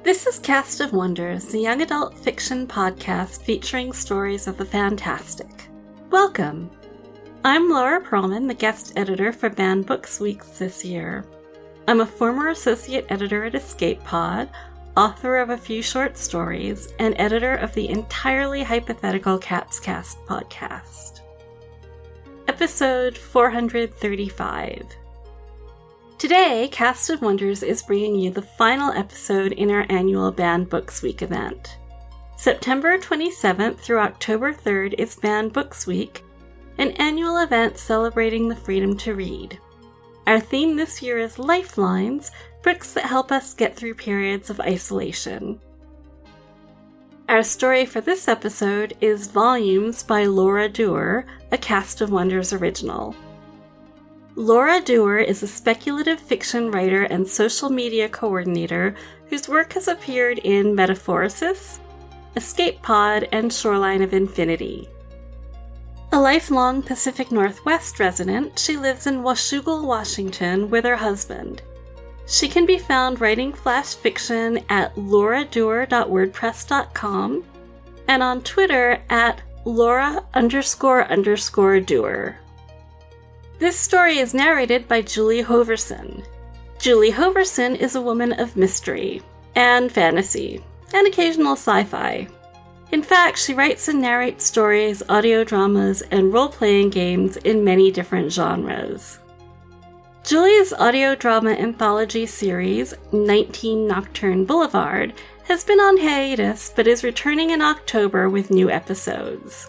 This is Cast of Wonders, the young adult fiction podcast featuring stories of the fantastic. Welcome! I'm Laura Perlman, the guest editor for Banned Books Weeks this year. I'm a former associate editor at Escape Pod, author of a few short stories, and editor of the entirely hypothetical Cats Cast podcast. Episode 435. Today, Cast of Wonders is bringing you the final episode in our annual Banned Books Week event. September 27th through October 3rd is Banned Books Week, an annual event celebrating the freedom to read. Our theme this year is Lifelines, books that help us get through periods of isolation. Our story for this episode is Volumes by Laura Dewar, a Cast of Wonders original. Laura Dewar is a speculative fiction writer and social media coordinator whose work has appeared in Metaphorosis, Escape Pod, and Shoreline of Infinity. A lifelong Pacific Northwest resident, she lives in Washougal, Washington, with her husband. She can be found writing flash fiction at lauradewar.wordpress.com and on Twitter at Laura__Dewar. This story is narrated by Julie Hoverson. Julie Hoverson is a woman of mystery, and fantasy, and occasional sci-fi. In fact, she writes and narrates stories, audio dramas, and role-playing games in many different genres. Julie's audio drama anthology series, 19 Nocturne Boulevard, has been on hiatus but is returning in October with new episodes.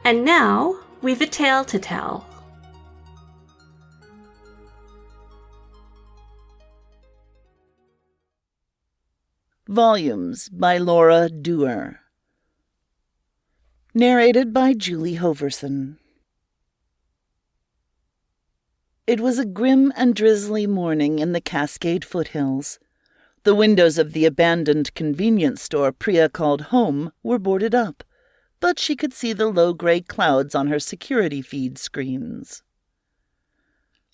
And now, we've a tale to tell. Volumes by Laura Dewar. Narrated by Julie Hoverson. It was a grim and drizzly morning in the Cascade foothills. The windows of the abandoned convenience store Priya called home were boarded up, but she could see the low gray clouds on her security feed screens.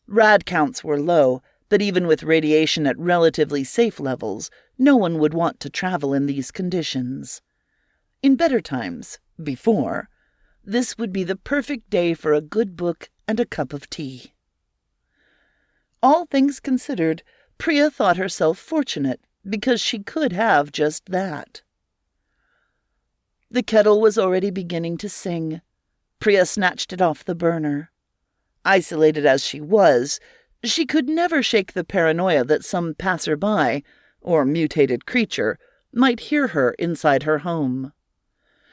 Rad counts were low, but even with radiation at relatively safe levels, no one would want to travel in these conditions. In better times, before, this would be the perfect day for a good book and a cup of tea. All things considered, Priya thought herself fortunate because she could have just that. The kettle was already beginning to sing. Priya snatched it off the burner. Isolated as she was, she could never shake the paranoia that some passerby, or mutated creature, might hear her inside her home.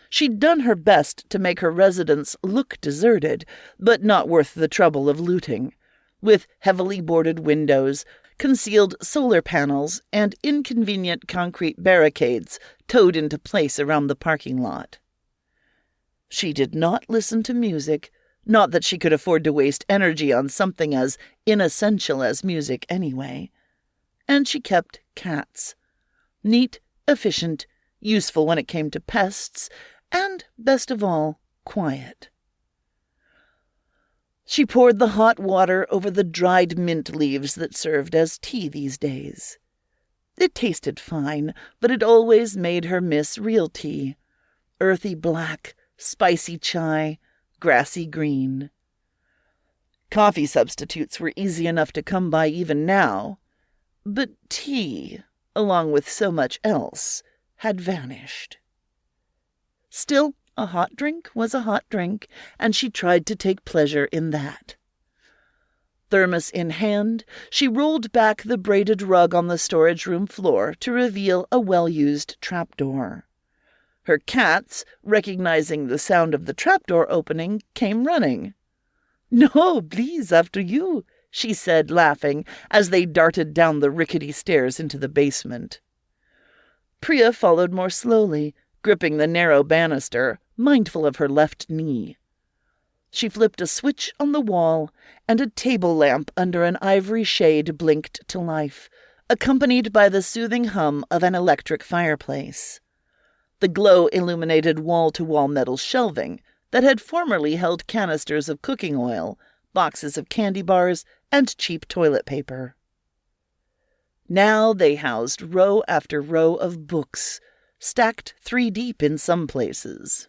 She'd done her best to make her residence look deserted, but not worth the trouble of looting, with heavily boarded windows, concealed solar panels, and inconvenient concrete barricades towed into place around the parking lot. She did not listen to music, not that she could afford to waste energy on something as inessential as music anyway. And she kept cats. Neat, efficient, useful when it came to pests, and, best of all, quiet. She poured the hot water over the dried mint leaves that served as tea these days. It tasted fine, but it always made her miss real tea. Earthy black, spicy chai, grassy green. Coffee substitutes were easy enough to come by even now, but tea, along with so much else, had vanished. Still, a hot drink was a hot drink, and she tried to take pleasure in that. Thermos in hand, she rolled back the braided rug on the storage room floor to reveal a well-used trapdoor. Her cats, recognizing the sound of the trapdoor opening, came running. "No, please, after you," she said, laughing, as they darted down the rickety stairs into the basement. Priya followed more slowly, gripping the narrow banister, mindful of her left knee. She flipped a switch on the wall, and a table lamp under an ivory shade blinked to life, accompanied by the soothing hum of an electric fireplace. The glow illuminated wall-to-wall metal shelving that had formerly held canisters of cooking oil, boxes of candy bars, and cheap toilet paper. Now they housed row after row of books, stacked 3 deep in some places.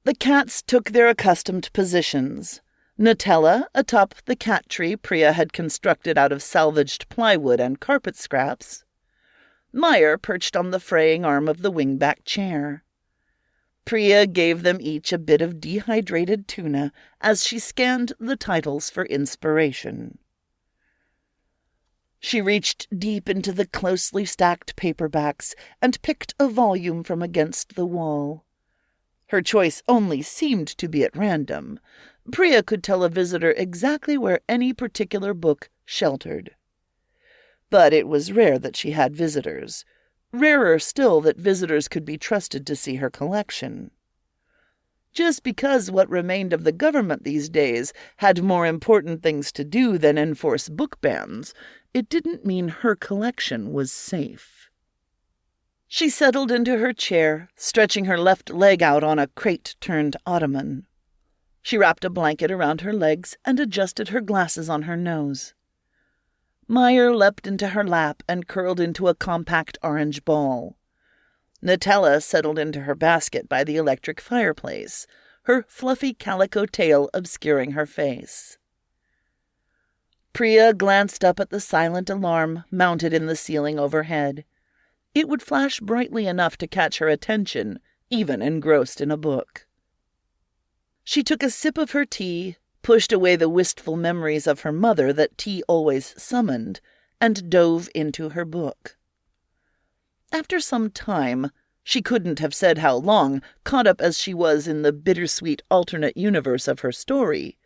The cats took their accustomed positions. Nutella atop the cat tree Priya had constructed out of salvaged plywood and carpet scraps. Meyer perched on the fraying arm of the wingback chair. Priya gave them each a bit of dehydrated tuna as she scanned the titles for inspiration. She reached deep into the closely stacked paperbacks and picked a volume from against the wall. Her choice only seemed to be at random. Priya could tell a visitor exactly where any particular book sheltered. But it was rare that she had visitors. Rarer still that visitors could be trusted to see her collection. Just because what remained of the government these days had more important things to do than enforce book bans, it didn't mean her collection was safe. She settled into her chair, stretching her left leg out on a crate-turned ottoman. She wrapped a blanket around her legs and adjusted her glasses on her nose. Meyer leapt into her lap and curled into a compact orange ball. Nutella settled into her basket by the electric fireplace, her fluffy calico tail obscuring her face. Priya glanced up at the silent alarm mounted in the ceiling overhead. It would flash brightly enough to catch her attention, even engrossed in a book. She took a sip of her tea, pushed away the wistful memories of her mother that tea always summoned, and dove into her book. After some time, she couldn't have said how long, caught up as she was in the bittersweet alternate universe of her story,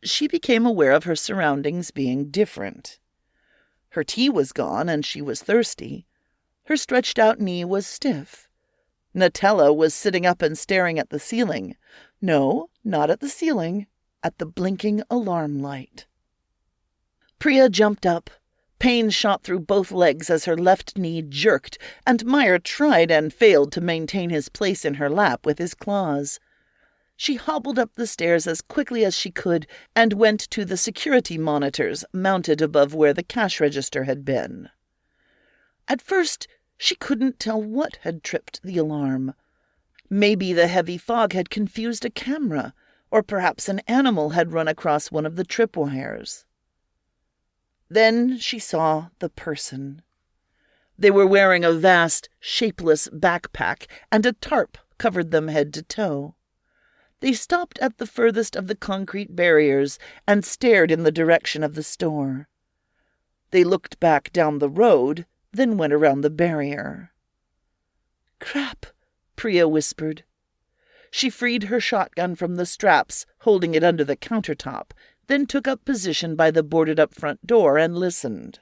she became aware of her surroundings being different. Her tea was gone, and she was thirsty. Her stretched-out knee was stiff. Nutella was sitting up and staring at the ceiling. No, not at the ceiling, at the blinking alarm light. Priya jumped up. Pain shot through both legs as her left knee jerked, and Meyer tried and failed to maintain his place in her lap with his claws. She hobbled up the stairs as quickly as she could and went to the security monitors mounted above where the cash register had been. At first, she couldn't tell what had tripped the alarm. Maybe the heavy fog had confused a camera, or perhaps an animal had run across one of the tripwires. Then she saw the person. They were wearing a vast, shapeless backpack, and a tarp covered them head to toe. They stopped at the furthest of the concrete barriers and stared in the direction of the store. They looked back down the road, then went around the barrier. "Crap," Priya whispered. She freed her shotgun from the straps, holding it under the countertop, then took up position by the boarded-up front door and listened.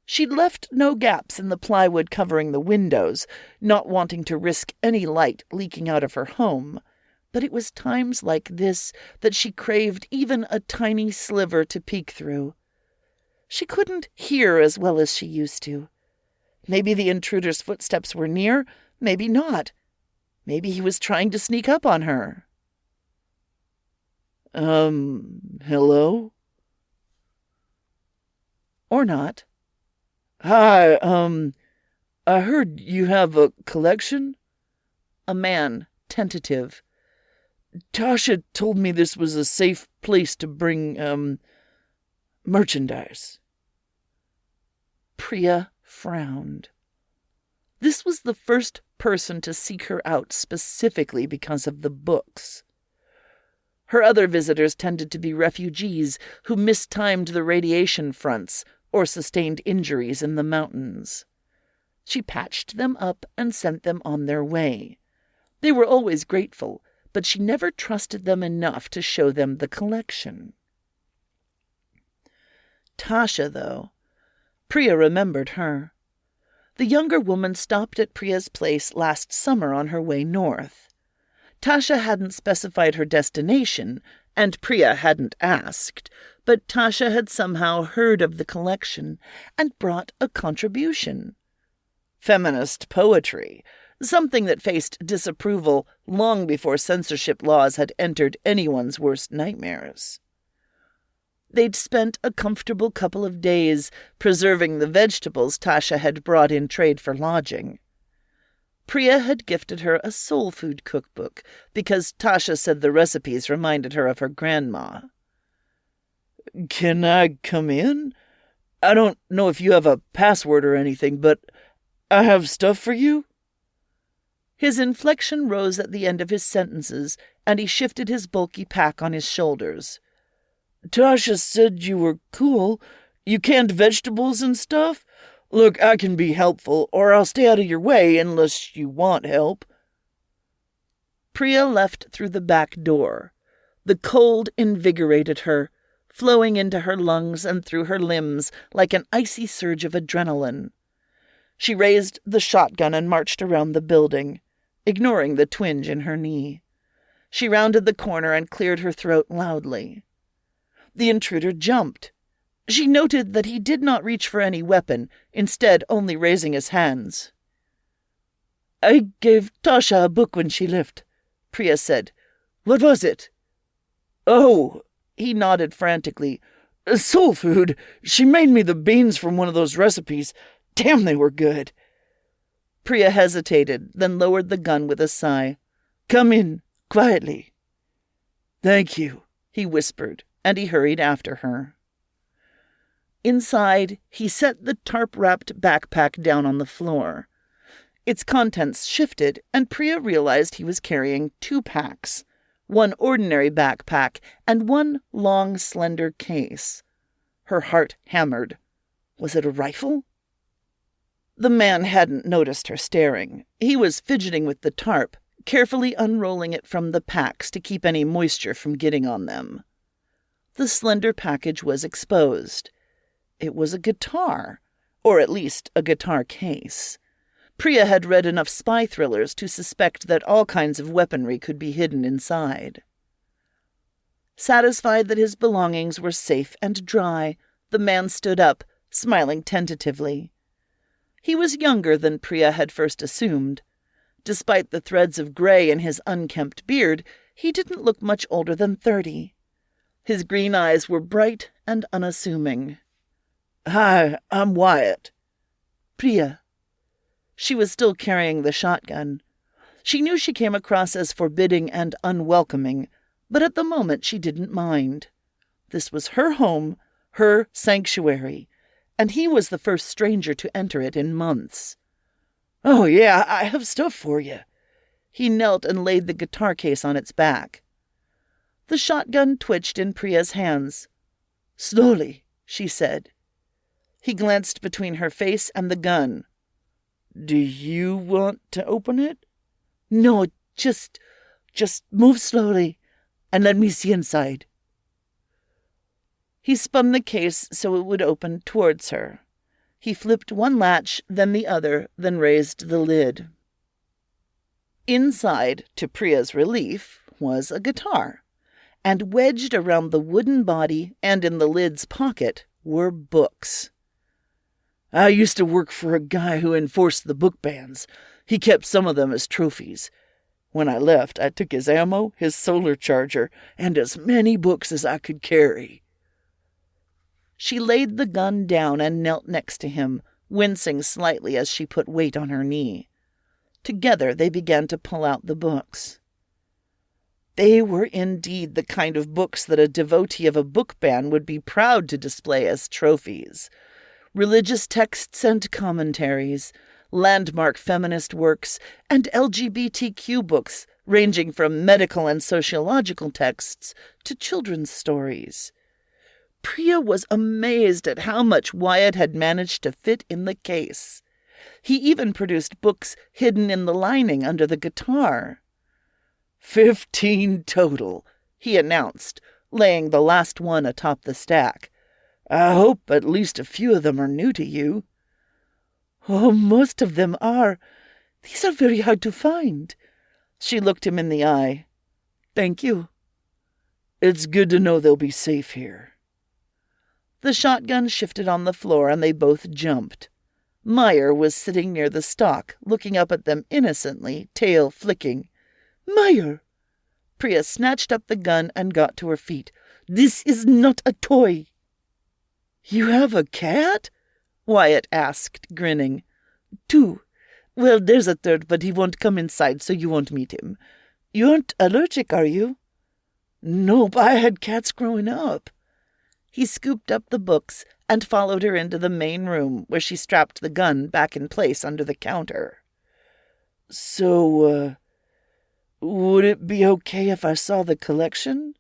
She'd left no gaps in the plywood covering the windows, not wanting to risk any light leaking out of her home, but it was times like this that she craved even a tiny sliver to peek through. She couldn't hear as well as she used to. Maybe the intruder's footsteps were near, maybe not. Maybe he was trying to sneak up on her. Hello? Or not. Hi, I heard you have a collection? A man, tentative. Tasha told me this was a safe place to bring, merchandise. Priya frowned. This was the first person to seek her out specifically because of the books. Her other visitors tended to be refugees who mistimed the radiation fronts or sustained injuries in the mountains. She patched them up and sent them on their way. They were always grateful, but she never trusted them enough to show them the collection. Tasha, though. Priya remembered her. The younger woman stopped at Priya's place last summer on her way north. Tasha hadn't specified her destination, and Priya hadn't asked, but Tasha had somehow heard of the collection and brought a contribution. Feminist poetry, something that faced disapproval long before censorship laws had entered anyone's worst nightmares. They'd spent a comfortable couple of days preserving the vegetables Tasha had brought in trade for lodging. Priya had gifted her a soul food cookbook because Tasha said the recipes reminded her of her grandma. "Can I come in? I don't know if you have a password or anything, but I have stuff for you." His inflection rose at the end of his sentences, and he shifted his bulky pack on his shoulders. "Tasha said you were cool. You canned vegetables and stuff? Look, I can be helpful, or I'll stay out of your way unless you want help." Priya left through the back door. The cold invigorated her, flowing into her lungs and through her limbs like an icy surge of adrenaline. She raised the shotgun and marched around the building, ignoring the twinge in her knee. She rounded the corner and cleared her throat loudly. The intruder jumped. She noted that he did not reach for any weapon, instead only raising his hands. "I gave Tasha a book when she left," Priya said. "What was it?" "Oh," he nodded frantically. "Soul food. She made me the beans from one of those recipes. Damn, they were good." Priya hesitated, then lowered the gun with a sigh. "Come in, quietly." "Thank you," he whispered, and he hurried after her. Inside, he set the tarp-wrapped backpack down on the floor. Its contents shifted, and Priya realized he was carrying 2 packs, one ordinary backpack and one long, slender case. Her heart hammered. Was it a rifle? The man hadn't noticed her staring. He was fidgeting with the tarp, carefully unrolling it from the packs to keep any moisture from getting on them. The slender package was exposed. It was a guitar, or at least a guitar case. Priya had read enough spy thrillers to suspect that all kinds of weaponry could be hidden inside. Satisfied that his belongings were safe and dry, the man stood up, smiling tentatively. He was younger than Priya had first assumed. Despite the threads of gray in his unkempt beard, he didn't look much older than 30. His green eyes were bright and unassuming. "Hi, I'm Wyatt." "Priya." She was still carrying the shotgun. She knew she came across as forbidding and unwelcoming, but at the moment she didn't mind. This was her home, her sanctuary, and he was the first stranger to enter it in months. "Oh yeah, I have stuff for you." He knelt and laid the guitar case on its back. The shotgun twitched in Priya's hands. "Slowly," she said. He glanced between her face and the gun. "Do you want to open it?" "No, just move slowly and let me see inside." He spun the case so it would open towards her. He flipped one latch, then the other, then raised the lid. Inside, to Priya's relief, was a guitar, and wedged around the wooden body and in the lid's pocket were books. "I used to work for a guy who enforced the book bans. He kept some of them as trophies. When I left, I took his ammo, his solar charger, and as many books as I could carry." She laid the gun down and knelt next to him, wincing slightly as she put weight on her knee. Together they began to pull out the books. They were indeed the kind of books that a devotee of a book ban would be proud to display as trophies. Religious texts and commentaries, landmark feminist works, and LGBTQ books ranging from medical and sociological texts to children's stories. Priya was amazed at how much Wyatt had managed to fit in the case. He even produced books hidden in the lining under the guitar. 15 total, he announced, laying the last one atop the stack. "I hope at least a few of them are new to you." "Oh, most of them are. These are very hard to find." She looked him in the eye. "Thank you." "It's good to know they'll be safe here." The shotgun shifted on the floor and they both jumped. Meyer was sitting near the stock, looking up at them innocently, tail flicking. "Meyer!" Priya snatched up the gun and got to her feet. This is not a toy." "You have a cat?" Wyatt asked, grinning. "Two. Well, there's a third, but he won't come inside, so you won't meet him. You aren't allergic, are you?" "Nope, I had cats growing up." He scooped up the books and followed her into the main room, where she strapped the gun back in place under the counter. "So, would it be okay if I saw the collection?"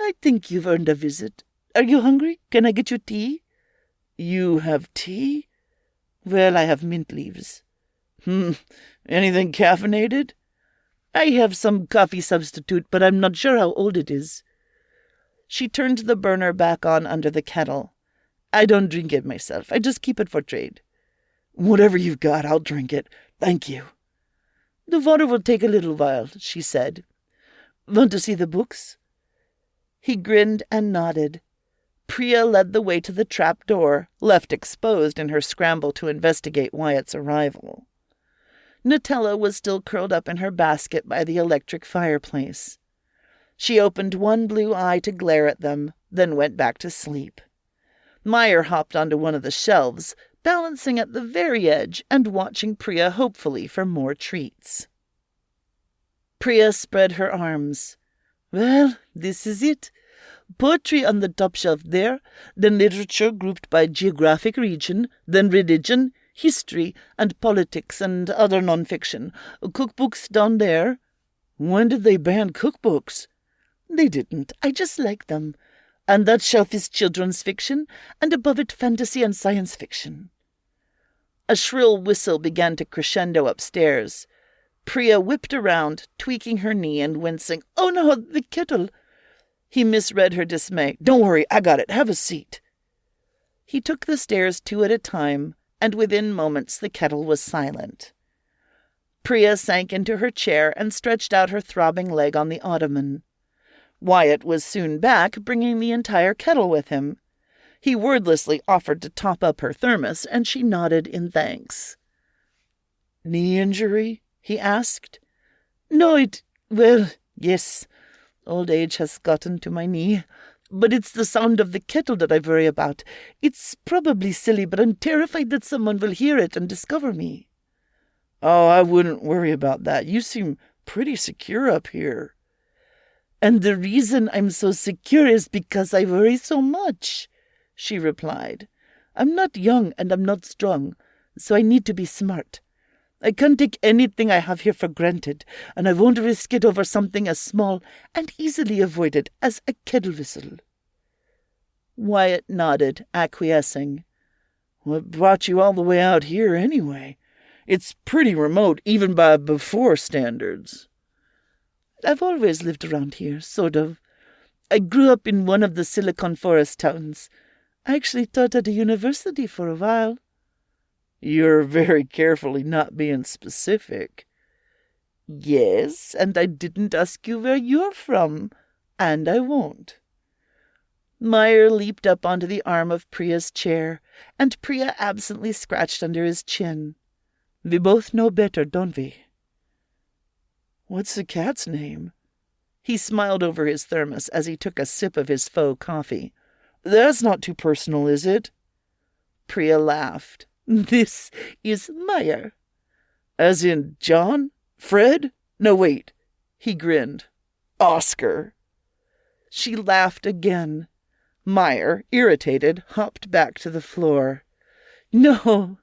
"I think you've earned a visit. Are you hungry? Can I get you tea?" "You have tea?" "Well, I have mint leaves." Anything caffeinated?" "I have some coffee substitute, but I'm not sure how old it is." She turned the burner back on under the kettle. "I don't drink it myself. I just keep it for trade." "Whatever you've got, I'll drink it. Thank you." "The water will take a little while," she said. "Want to see the books?" He grinned and nodded. Priya led the way to the trap door, left exposed in her scramble to investigate Wyatt's arrival. Nutella was still curled up in her basket by the electric fireplace. She opened one blue eye to glare at them, then went back to sleep. Meyer hopped onto one of the shelves, balancing at the very edge and watching Priya hopefully for more treats. Priya spread her arms. "Well, this is it. Poetry on the top shelf there, then literature grouped by geographic region, then religion, history, and politics, and other non-fiction. Cookbooks down there." "When did they ban cookbooks?" "They didn't. I just like them. And that shelf is children's fiction, and above it fantasy and science fiction." A shrill whistle began to crescendo upstairs. Priya whipped around, tweaking her knee and wincing. "Oh no, the kettle!" He misread her dismay. "Don't worry, I got it. Have a seat." He took the stairs 2 at a time, and within moments the kettle was silent. Priya sank into her chair and stretched out her throbbing leg on the ottoman. Wyatt was soon back, bringing the entire kettle with him. He wordlessly offered to top up her thermos, and she nodded in thanks. "Knee injury?" he asked. "No, well, yes. Old age has gotten to my knee. But it's the sound of the kettle that I worry about. It's probably silly, but I'm terrified that someone will hear it and discover me." "Oh, I wouldn't worry about that. You seem pretty secure up here." "And the reason I'm so secure is because I worry so much," she replied. "I'm not young and I'm not strong, so I need to be smart. I can't take anything I have here for granted, and I won't risk it over something as small and easily avoided as a kettle whistle." Wyatt nodded, acquiescing. "What brought you all the way out here, anyway? It's pretty remote, even by before standards." "I've always lived around here, sort of. I grew up in one of the Silicon Forest towns. I actually taught at a university for a while." "You're very carefully not being specific." "Yes, and I didn't ask you where you're from, and I won't." Meyer leaped up onto the arm of Priya's chair, and Priya absently scratched under his chin. "We both know better, don't we?" "What's the cat's name?" He smiled over his thermos as he took a sip of his faux coffee. "That's not too personal, is it?" Priya laughed. "This is Meyer." "As in John? Fred? No, wait." He grinned. "Oscar." She laughed again. Meyer, irritated, hopped back to the floor. "No,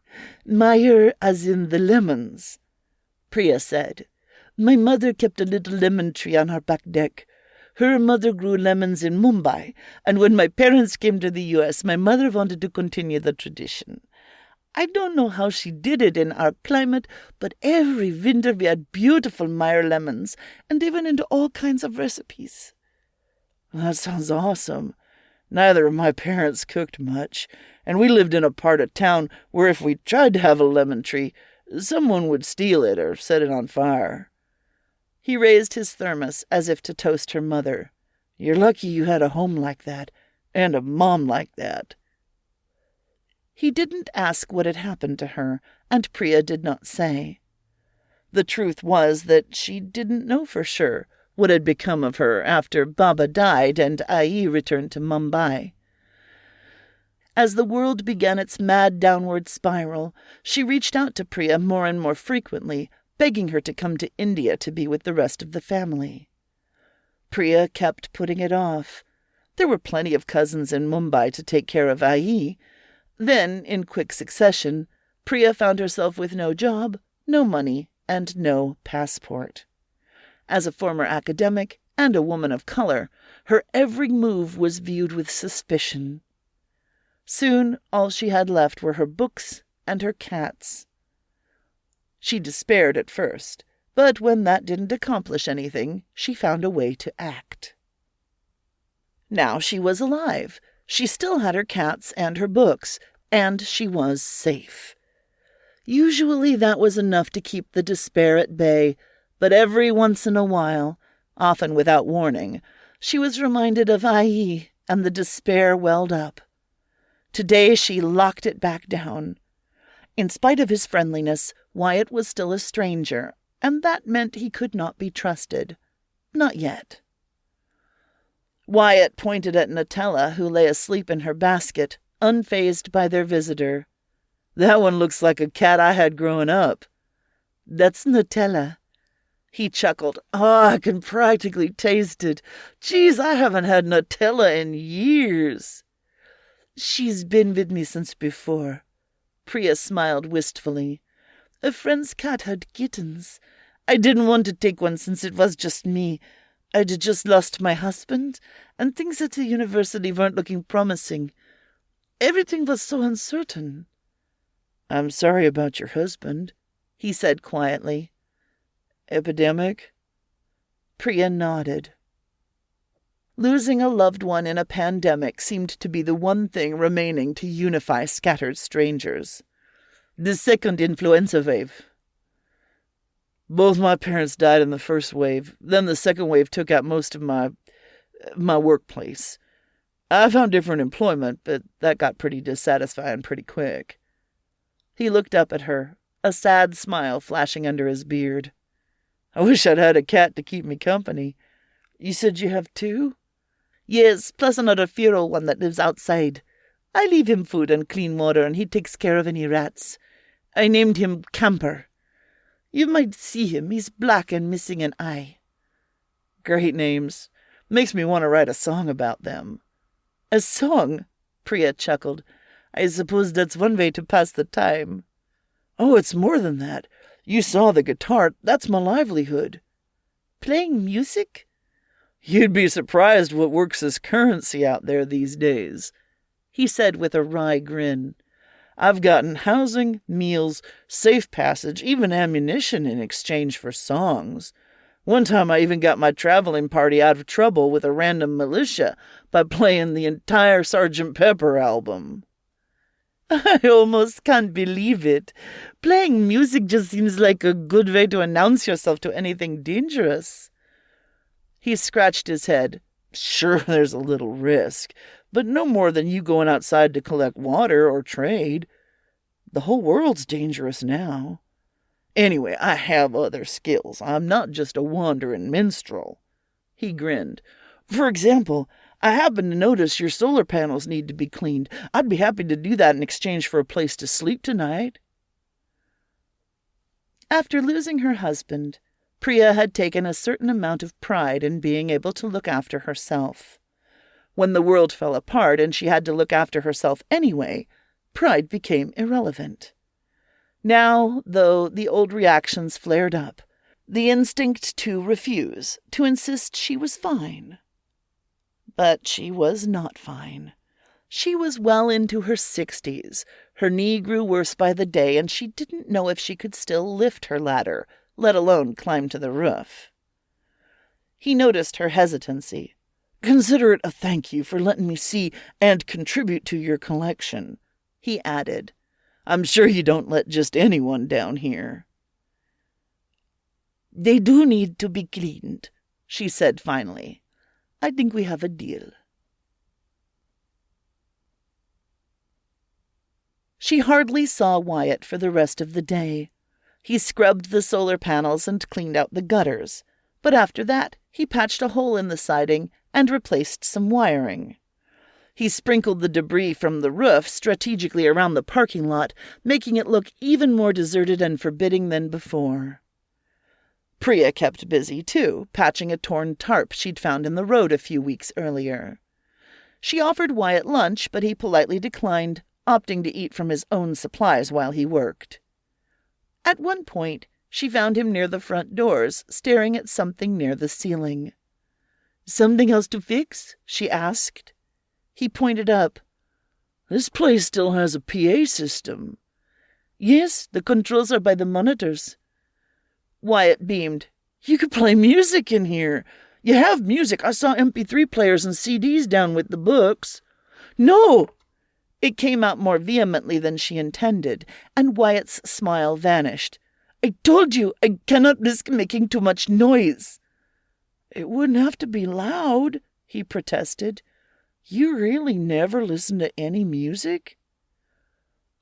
Meyer as in the lemons," Priya said. "My mother kept a little lemon tree on our back deck. Her mother grew lemons in Mumbai, and when my parents came to the U.S., my mother wanted to continue the tradition. I don't know how she did it in our climate, but every winter we had beautiful Meyer lemons, and they went into all kinds of recipes." "That sounds awesome. Neither of my parents cooked much, and we lived in a part of town where if we tried to have a lemon tree, someone would steal it or set it on fire." He raised his thermos as if to toast her mother. "You're lucky you had a home like that, and a mom like that." He didn't ask what had happened to her, and Priya did not say. The truth was that she didn't know for sure what had become of her after Baba died and Ai returned to Mumbai. As the world began its mad downward spiral, she reached out to Priya more and more frequently, begging her to come to India to be with the rest of the family. Priya kept putting it off. There were plenty of cousins in Mumbai to take care of Ai. Then, in quick succession, Priya found herself with no job, no money, and no passport. As a former academic and a woman of color, her every move was viewed with suspicion. Soon, all she had left were her books and her cats. She despaired at first, but when that didn't accomplish anything, she found a way to act. Now she was alive. She still had her cats and her books, and she was safe. Usually that was enough to keep the despair at bay, but every once in a while, often without warning, she was reminded of Ai, and the despair welled up. Today she locked it back down. In spite of his friendliness, Wyatt was still a stranger, and that meant he could not be trusted. Not yet. Wyatt pointed at Nutella, who lay asleep in her basket, unfazed by their visitor. "That one looks like a cat I had growing up." "That's Nutella." He chuckled. "Oh, I can practically taste it. Geez, I haven't had Nutella in years." "She's been with me since before." Priya smiled wistfully. "A friend's cat had kittens. I didn't want to take one since it was just me. I'd just lost my husband, and things at the university weren't looking promising. Everything was so uncertain." "I'm sorry about your husband," he said quietly. "Epidemic?" Priya nodded. Losing a loved one in a pandemic seemed to be the one thing remaining to unify scattered strangers. "The second influenza wave." "Both my parents died in the first wave. Then the second wave took out most of my workplace. I found different employment, but that got pretty dissatisfying pretty quick." He looked up at her, a sad smile flashing under his beard. "I wish I'd had a cat to keep me company. You said you have two?" "Yes, plus another feral one that lives outside. I leave him food and clean water, and he takes care of any rats. I named him Camper. You might see him. He's black and missing an eye." "Great names. Makes me want to write a song about them." "A song?" Priya chuckled. "I suppose that's one way to pass the time." "Oh, it's more than that. You saw the guitar. That's my livelihood." "Playing music?" "You'd be surprised what works as currency out there these days," he said with a wry grin. "I've gotten housing, meals, safe passage, even ammunition in exchange for songs. One time I even got my traveling party out of trouble with a random militia by playing the entire Sgt. Pepper album." "I almost can't believe it. Playing music just seems like a good way to announce yourself to anything dangerous." He scratched his head. "Sure, there's a little risk, but no more than you going outside to collect water or trade. The whole world's dangerous now. Anyway, I have other skills. I'm not just a wandering minstrel." He grinned. "For example, I happen to notice your solar panels need to be cleaned. I'd be happy to do that in exchange for a place to sleep tonight." After losing her husband, Priya had taken a certain amount of pride in being able to look after herself. When the world fell apart and she had to look after herself anyway, pride became irrelevant. Now, though, the old reactions flared up. The instinct to refuse, to insist she was fine. But she was not fine. She was well into her 60s. Her knee grew worse by the day, and she didn't know if she could still lift her ladder, let alone climb to the roof. He noticed her hesitancy. "Consider it a thank you for letting me see and contribute to your collection," he added. "I'm sure you don't let just anyone down here." "They do need to be cleaned," she said finally. "I think we have a deal." She hardly saw Wyatt for the rest of the day. He scrubbed the solar panels and cleaned out the gutters, but after that He patched a hole in the siding and replaced some wiring. He sprinkled the debris from the roof strategically around the parking lot, making it look even more deserted and forbidding than before. Priya kept busy, too, patching a torn tarp she'd found in the road a few weeks earlier. She offered Wyatt lunch, but he politely declined, opting to eat from his own supplies while he worked. At one point, she found him near the front doors, staring at something near the ceiling. "Something else to fix?" she asked. He pointed up. "This place still has a PA system." "Yes, the controls are by the monitors." Wyatt beamed. "You could play music in here. You have music. I saw MP3 players and CDs down with the books." "No!" It came out more vehemently than she intended, and Wyatt's smile vanished. "I told you, I cannot risk making too much noise." "It wouldn't have to be loud," he protested. "You really never listen to any music?"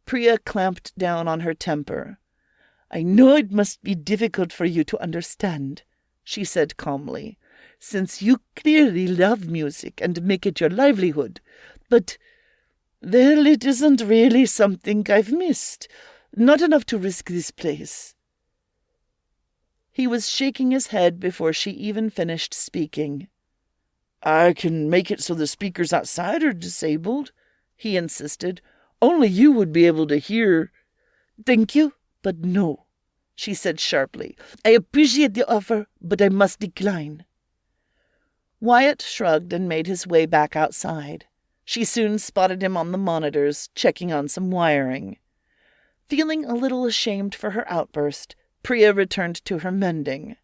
Priya clamped down on her temper. "I know it must be difficult for you to understand," she said calmly, "since you clearly love music and make it your livelihood. But, well, it isn't really something I've missed. Not enough to risk this place." He was shaking his head before she even finished speaking. "I can make it so the speakers outside are disabled," he insisted. "Only you would be able to hear." "Thank you, but no," she said sharply. "I appreciate the offer, but I must decline." Wyatt shrugged and made his way back outside. She soon spotted him on the monitors, checking on some wiring. Feeling a little ashamed for her outburst, Priya returned to her mending.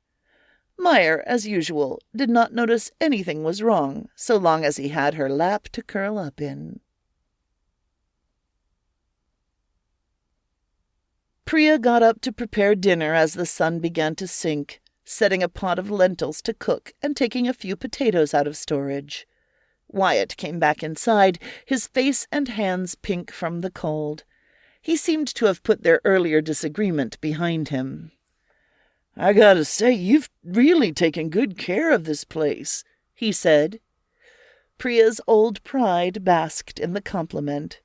Meyer, as usual, did not notice anything was wrong, so long as he had her lap to curl up in. Priya got up to prepare dinner as the sun began to sink, setting a pot of lentils to cook and taking a few potatoes out of storage. Wyatt came back inside, his face and hands pink from the cold. He seemed to have put their earlier disagreement behind him. "I gotta say, you've really taken good care of this place," he said. Priya's old pride basked in the compliment.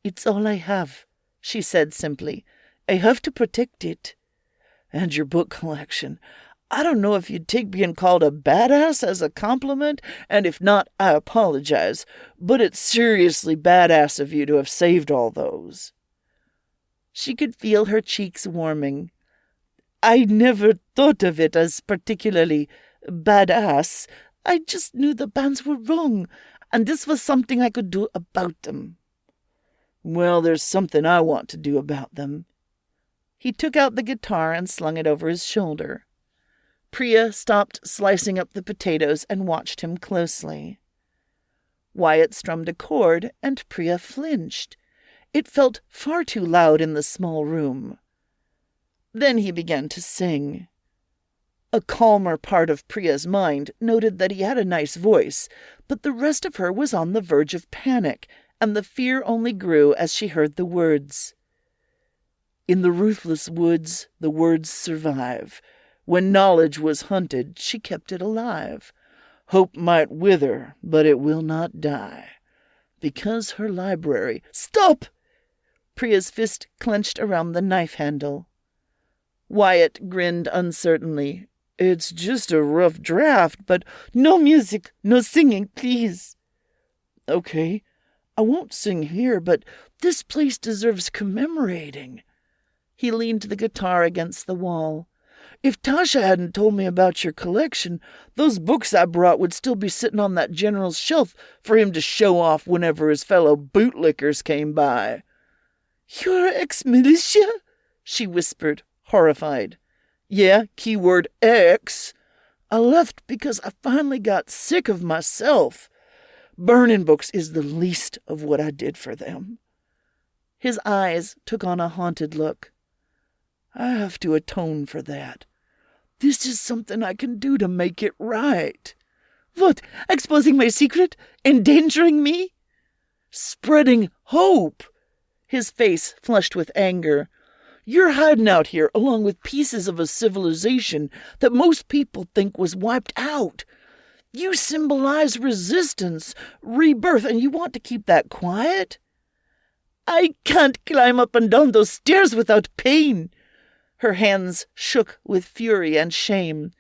"It's all I have," she said simply. "I have to protect it." "And your book collection. I don't know if you'd take being called a badass as a compliment, and if not, I apologize, but it's seriously badass of you to have saved all those." She could feel her cheeks warming. "I never thought of it as particularly badass. I just knew the bands were wrong, and this was something I could do about them." "Well, there's something I want to do about them." He took out the guitar and slung it over his shoulder. Priya stopped slicing up the potatoes and watched him closely. Wyatt strummed a chord, and Priya flinched. It felt far too loud in the small room. Then he began to sing. A calmer part of Priya's mind noted that he had a nice voice, but the rest of her was on the verge of panic, and the fear only grew as she heard the words. "In the ruthless woods, the words survive. When knowledge was hunted, she kept it alive. Hope might wither, but it will not die. Because her library—" "Stop!" Priya's fist clenched around the knife handle. Wyatt grinned uncertainly. "It's just a rough draft, but—" "No music, no singing, please." "Okay, I won't sing here, but this place deserves commemorating." He leaned the guitar against the wall. "If Tasha hadn't told me about your collection, those books I brought would still be sitting on that general's shelf for him to show off whenever his fellow bootlickers came by." "You're ex-militia?" she whispered, horrified. "Yeah, keyword ex. I left because I finally got sick of myself. Burning books is the least of what I did for them." His eyes took on a haunted look. "I have to atone for that. This is something I can do to make it right." "What, exposing my secret? Endangering me?" "Spreading hope." His face flushed with anger. You're hiding out here along with pieces of a civilization that most people think was wiped out. You symbolize resistance, rebirth, and you want to keep that quiet? I can't climb up and down those stairs without pain. Her hands shook with fury and shame.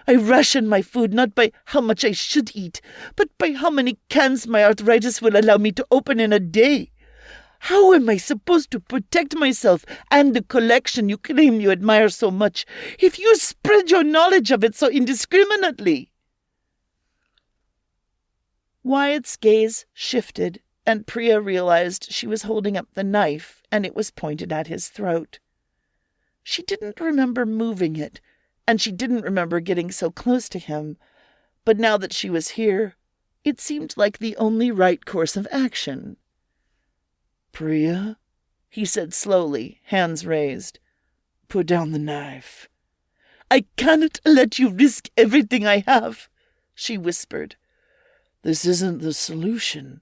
I ration my food not by how much I should eat, but by how many cans my arthritis will allow me to open in a day. How am I supposed to protect myself and the collection you claim you admire so much if you spread your knowledge of it so indiscriminately? Wyatt's gaze shifted, and Priya realized she was holding up the knife, and it was pointed at his throat. She didn't remember moving it, and she didn't remember getting so close to him, but now that she was here, it seemed like the only right course of action. Priya, he said slowly, hands raised. Put down the knife. I cannot let you risk everything I have, she whispered. This isn't the solution.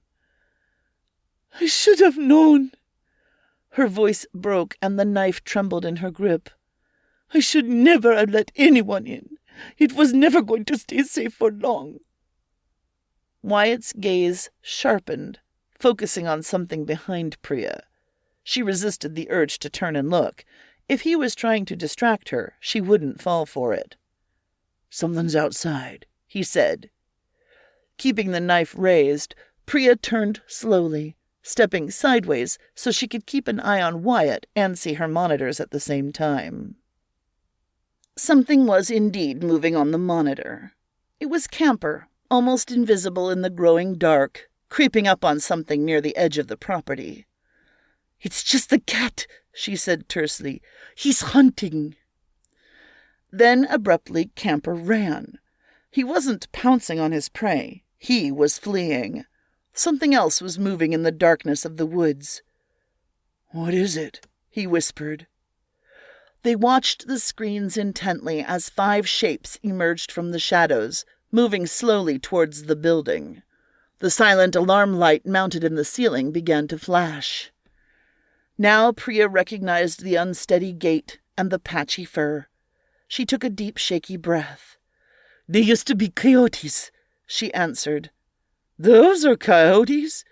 I should have known. Her voice broke and the knife trembled in her grip. I should never have let anyone in. It was never going to stay safe for long. Wyatt's gaze sharpened, focusing on something behind Priya. She resisted the urge to turn and look. If he was trying to distract her, she wouldn't fall for it. Something's outside, he said. Keeping the knife raised, Priya turned slowly, stepping sideways so she could keep an eye on Wyatt and see her monitors at the same time. Something was indeed moving on the monitor. It was Camper, almost invisible in the growing dark, creeping up on something near the edge of the property. It's just the cat, she said tersely. He's hunting. Then abruptly Camper ran. He wasn't pouncing on his prey. He was fleeing. Something else was moving in the darkness of the woods. What is it? He whispered. They watched the screens intently as 5 shapes emerged from the shadows, moving slowly towards the building. The silent alarm light mounted in the ceiling began to flash. Now Priya recognized the unsteady gait and the patchy fur. She took a deep, shaky breath. They used to be coyotes, she answered. Those are coyotes?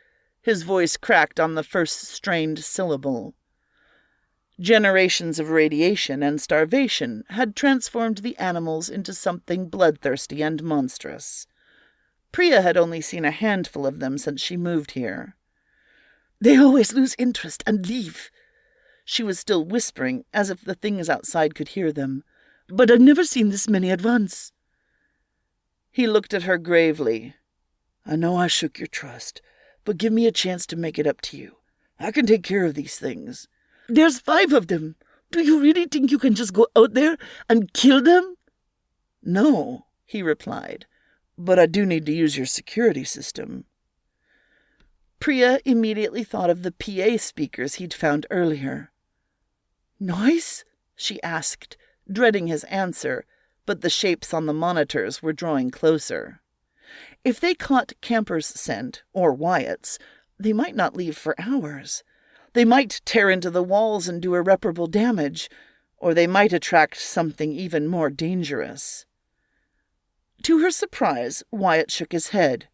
His voice cracked on the first strained syllable. Generations of radiation and starvation had transformed the animals into something bloodthirsty and monstrous. Priya had only seen a handful of them since she moved here. They always lose interest and leave. She was still whispering, as if the things outside could hear them. But I've never seen this many at once. He looked at her gravely. I know I shook your trust, but give me a chance to make it up to you. I can take care of these things. There's 5 of them. Do you really think you can just go out there and kill them? No, he replied, but I do need to use your security system. Priya immediately thought of the PA speakers he'd found earlier. Noise? She asked, dreading his answer, but the shapes on the monitors were drawing closer. If they caught Camper's scent, or Wyatt's, they might not leave for hours. They might tear into the walls and do irreparable damage, or they might attract something even more dangerous. To her surprise, Wyatt shook his head.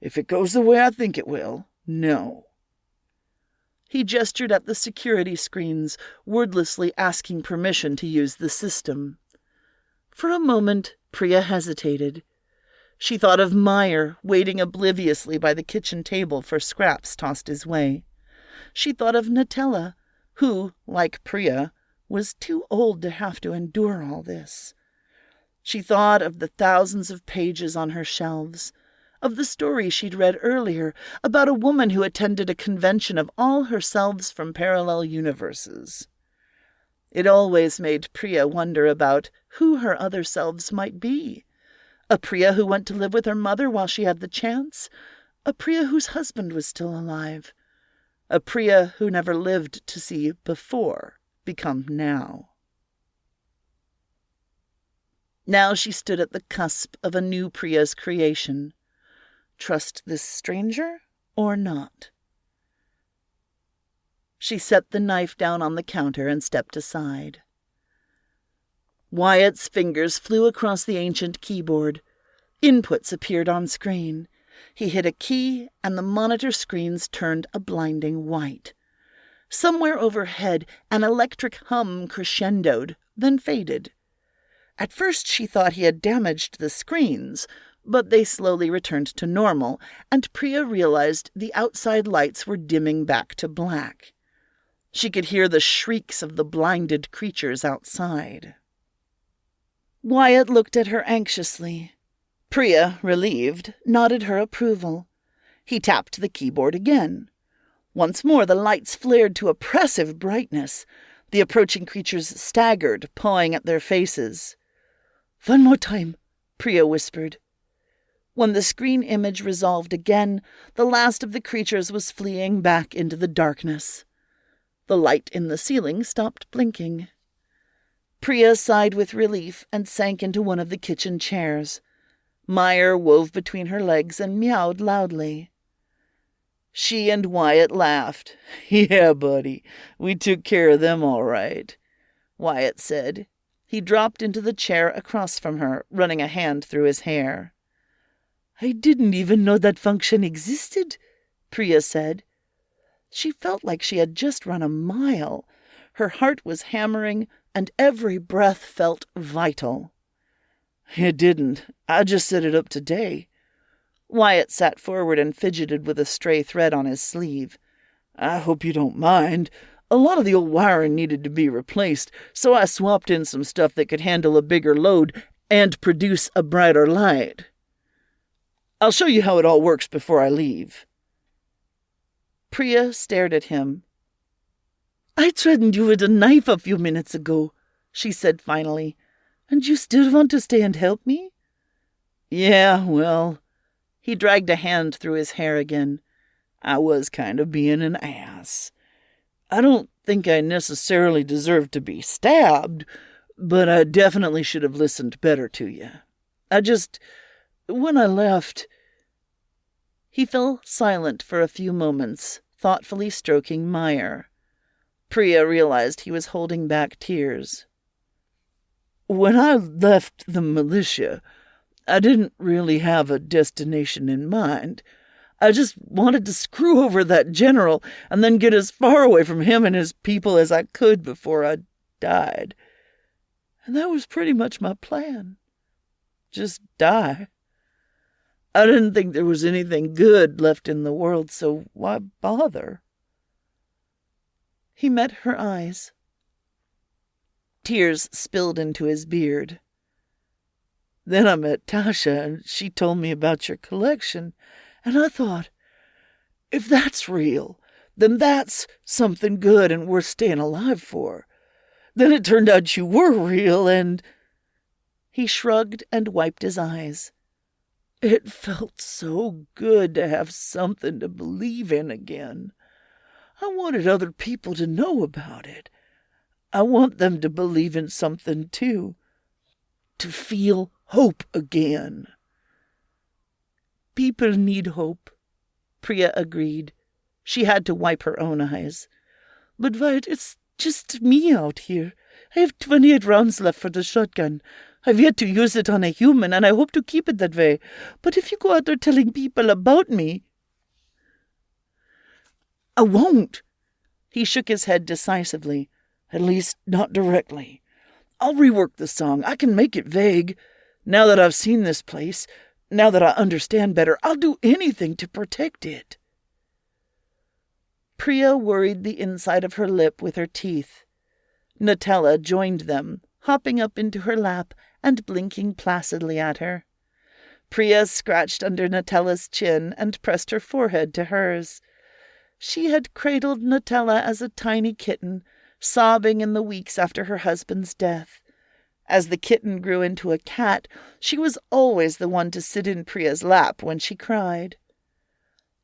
If it goes the way I think it will, no. He gestured at the security screens, wordlessly asking permission to use the system. For a moment, Priya hesitated. She thought of Meyer waiting obliviously by the kitchen table for scraps tossed his way. She thought of Nutella, who, like Priya, was too old to have to endure all this. She thought of the thousands of pages on her shelves, of the story she'd read earlier about a woman who attended a convention of all herselves from parallel universes. It always made Priya wonder about who her other selves might be. A Priya who went to live with her mother while she had the chance. A Priya whose husband was still alive. A Priya who never lived to see before become now. Now she stood at the cusp of a new Priya's creation. Trust this stranger or not? She set the knife down on the counter and stepped aside. Wyatt's fingers flew across the ancient keyboard. Inputs appeared on screen. He hit a key, and the monitor screens turned a blinding white. Somewhere overhead, an electric hum crescendoed, then faded. At first she thought he had damaged the screens, but they slowly returned to normal, and Priya realized the outside lights were dimming back to black. She could hear the shrieks of the blinded creatures outside. Wyatt looked at her anxiously. Priya, relieved, nodded her approval. He tapped the keyboard again. Once more the lights flared to oppressive brightness. The approaching creatures staggered, pawing at their faces. "One more time," Priya whispered. When the screen image resolved again, the last of the creatures was fleeing back into the darkness. The light in the ceiling stopped blinking. Priya sighed with relief and sank into one of the kitchen chairs. Meyer wove between her legs and meowed loudly. She and Wyatt laughed. "Yeah, buddy, we took care of them all right," Wyatt said. He dropped into the chair across from her, running a hand through his hair. "I didn't even know that function existed," Priya said. She felt like she had just run a mile. Her heart was hammering, and every breath felt vital. "It didn't. I just set it up today." Wyatt sat forward and fidgeted with a stray thread on his sleeve. "I hope you don't mind. A lot of the old wiring needed to be replaced, so I swapped in some stuff that could handle a bigger load and produce a brighter light. I'll show you how it all works before I leave." Priya stared at him. "I threatened you with a knife a few minutes ago," she said finally. "And you still want to stay and help me?" "Yeah, well..." He dragged a hand through his hair again. "I was kind of being an ass. I don't think I necessarily deserved to be stabbed, but I definitely should have listened better to you. When I left..." He fell silent for a few moments, thoughtfully stroking Meyer. Priya realized he was holding back tears. "When I left the militia, I didn't really have a destination in mind. I just wanted to screw over that general and then get as far away from him and his people as I could before I died. And that was pretty much my plan. Just die. I didn't think there was anything good left in the world, so why bother?" He met her eyes. Tears spilled into his beard. "Then I met Tasha, and she told me about your collection, and I thought, if that's real, then that's something good and worth staying alive for. Then it turned out you were real, and..." He shrugged and wiped his eyes. "It felt so good to have something to believe in again. I wanted other people to know about it. I want them to believe in something too. To feel hope again." "People need hope," Priya agreed. She had to wipe her own eyes. "But Wyatt, it's just me out here. I have 28 rounds left for the shotgun. I've yet to use it on a human, and I hope to keep it that way. But if you go out there telling people about me..." "I won't." He shook his head decisively. "At least, not directly. I'll rework the song. I can make it vague. Now that I've seen this place, now that I understand better, I'll do anything to protect it." Priya worried the inside of her lip with her teeth. Nutella joined them, hopping up into her lap and blinking placidly at her. Priya scratched under Nutella's chin and pressed her forehead to hers. She had cradled Nutella as a tiny kitten, sobbing in the weeks after her husband's death. As the kitten grew into a cat, she was always the one to sit in Priya's lap when she cried.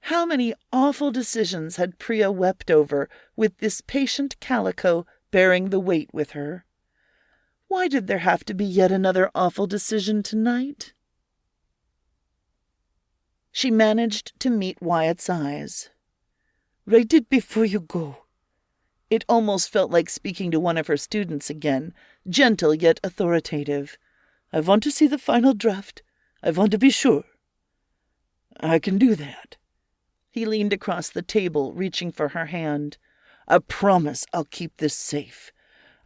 How many awful decisions had Priya wept over, with this patient calico bearing the weight with her? Why did there have to be yet another awful decision tonight? She managed to meet Wyatt's eyes. "Write it before you go," It almost felt like speaking to one of her students again, gentle yet authoritative. "I want to see the final draft. I want to be sure." "I can do that." He leaned across the table, reaching for her hand. "I promise I'll keep this safe.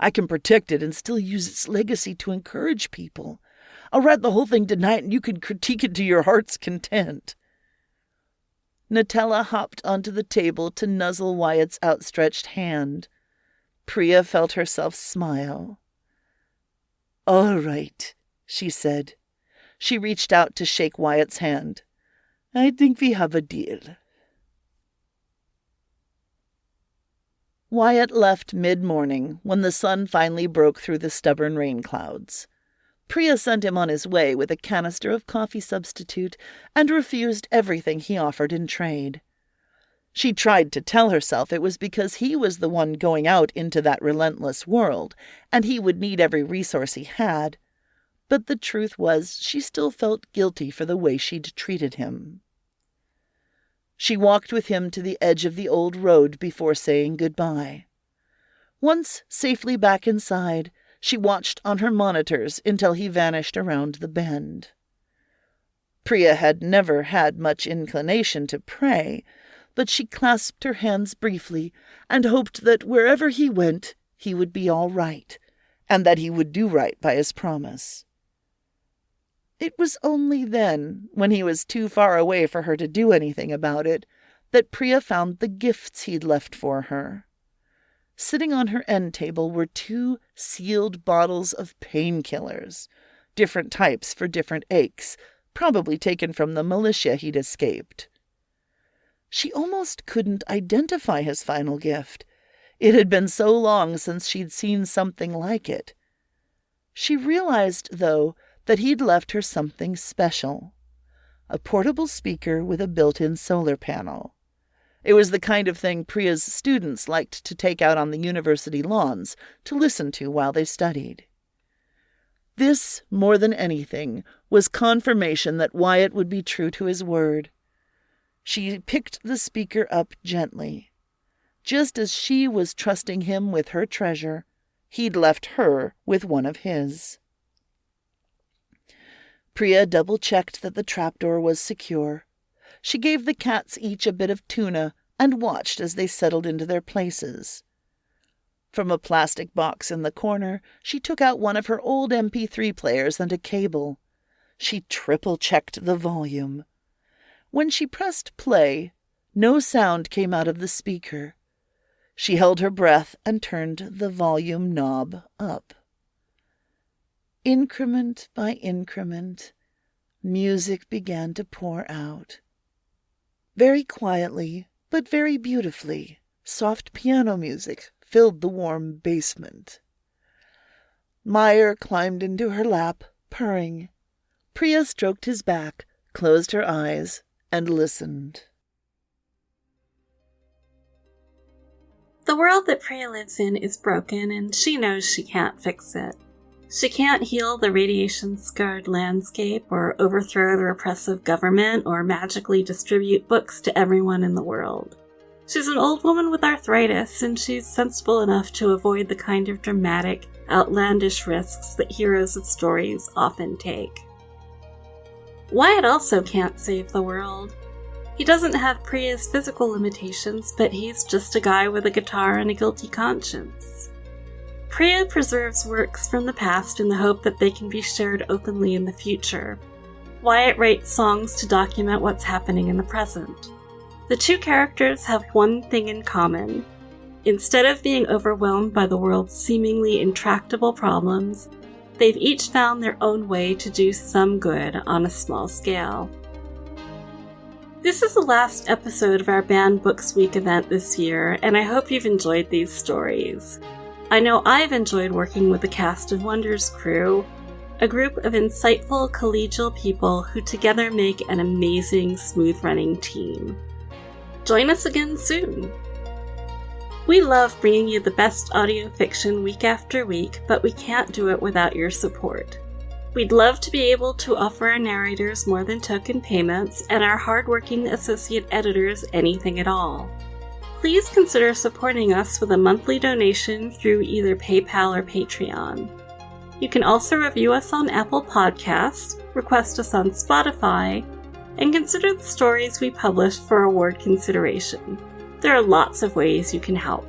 I can protect it and still use its legacy to encourage people. I'll write the whole thing tonight and you can critique it to your heart's content." Nutella hopped onto the table to nuzzle Wyatt's outstretched hand. Priya felt herself smile. "All right," she said. She reached out to shake Wyatt's hand. "I think we have a deal." Wyatt left mid-morning when the sun finally broke through the stubborn rain clouds. Priya sent him on his way with a canister of coffee substitute and refused everything he offered in trade. She tried to tell herself it was because he was the one going out into that relentless world, and he would need every resource he had. But the truth was she still felt guilty for the way she'd treated him. She walked with him to the edge of the old road before saying goodbye. Once safely back inside, she watched on her monitors until he vanished around the bend. Priya had never had much inclination to pray, but she clasped her hands briefly and hoped that wherever he went, he would be all right, and that he would do right by his promise. It was only then, when he was too far away for her to do anything about it, that Priya found the gifts he'd left for her. Sitting on her end table were 2 sealed bottles of painkillers, different types for different aches, probably taken from the militia he'd escaped. She almost couldn't identify his final gift. It had been so long since she'd seen something like it. She realized, though, that he'd left her something special. A portable speaker with a built-in solar panel. It was the kind of thing Priya's students liked to take out on the university lawns to listen to while they studied. This, more than anything, was confirmation that Wyatt would be true to his word. She picked the speaker up gently. Just as she was trusting him with her treasure, he'd left her with one of his. Priya double-checked that the trapdoor was secure. She gave the cats each a bit of tuna and watched as they settled into their places. From a plastic box in the corner, she took out one of her old MP3 players and a cable. She triple-checked the volume. When she pressed play, no sound came out of the speaker. She held her breath and turned the volume knob up. Increment by increment, music began to pour out. Very quietly, but very beautifully, soft piano music filled the warm basement. Meyer climbed into her lap, purring. Priya stroked his back, closed her eyes, and listened. The world that Priya lives in is broken, and she knows she can't fix it. She can't heal the radiation-scarred landscape, or overthrow the repressive government, or magically distribute books to everyone in the world. She's an old woman with arthritis, and she's sensible enough to avoid the kind of dramatic, outlandish risks that heroes of stories often take. Wyatt also can't save the world. He doesn't have Priya's physical limitations, but he's just a guy with a guitar and a guilty conscience. Priya preserves works from the past in the hope that they can be shared openly in the future. Wyatt writes songs to document what's happening in the present. The 2 characters have one thing in common. Instead of being overwhelmed by the world's seemingly intractable problems, they've each found their own way to do some good on a small scale. This is the last episode of our Banned Books Week event this year, and I hope you've enjoyed these stories. I know I've enjoyed working with the Cast of Wonders crew, a group of insightful, collegial people who together make an amazing, smooth-running team. Join us again soon! We love bringing you the best audio fiction week after week, but we can't do it without your support. We'd love to be able to offer our narrators more than token payments, and our hardworking associate editors anything at all. please consider supporting us with a monthly donation through either PayPal or Patreon. You can also review us on Apple Podcasts, request us on Spotify, and consider the stories we publish for award consideration. There are lots of ways you can help.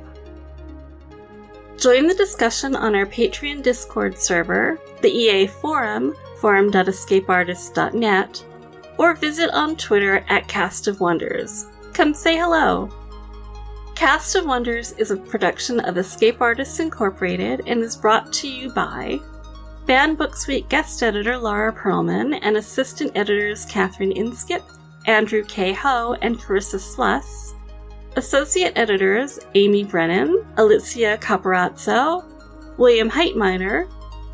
Join the discussion on our Patreon Discord server, the EA Forum, forum.escapeartist.net, or visit on Twitter at Cast of Wonders. Come say hello! Cast of Wonders is a production of Escape Artists Incorporated and is brought to you by Banned Books Week guest editor Laura Perlman and assistant editors Catherine Inskip, Andrew K. Ho, and Carissa Sluss, associate editors Amy Brennan, Alicia Caparazzo, William Heitminer,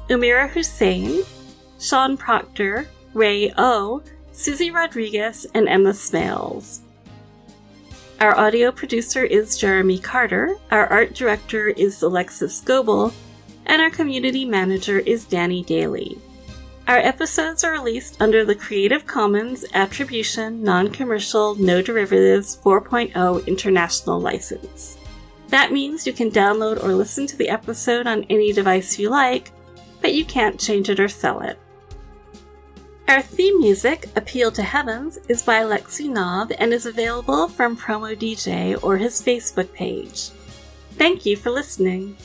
Umira Hussain, Sean Proctor, Ray O, Susie Rodriguez, and Emma Smales. Our audio producer is Jeremy Carter, our art director is Alexis Goebel, and our community manager is Danny Daly. Our episodes are released under the Creative Commons Attribution, Non-Commercial, No Derivatives 4.0 International License. That means you can download or listen to the episode on any device you like, but you can't change it or sell it. Our theme music, Appeal to Heavens, is by Alexi Knob and is available from Promo DJ or his Facebook page. Thank you for listening.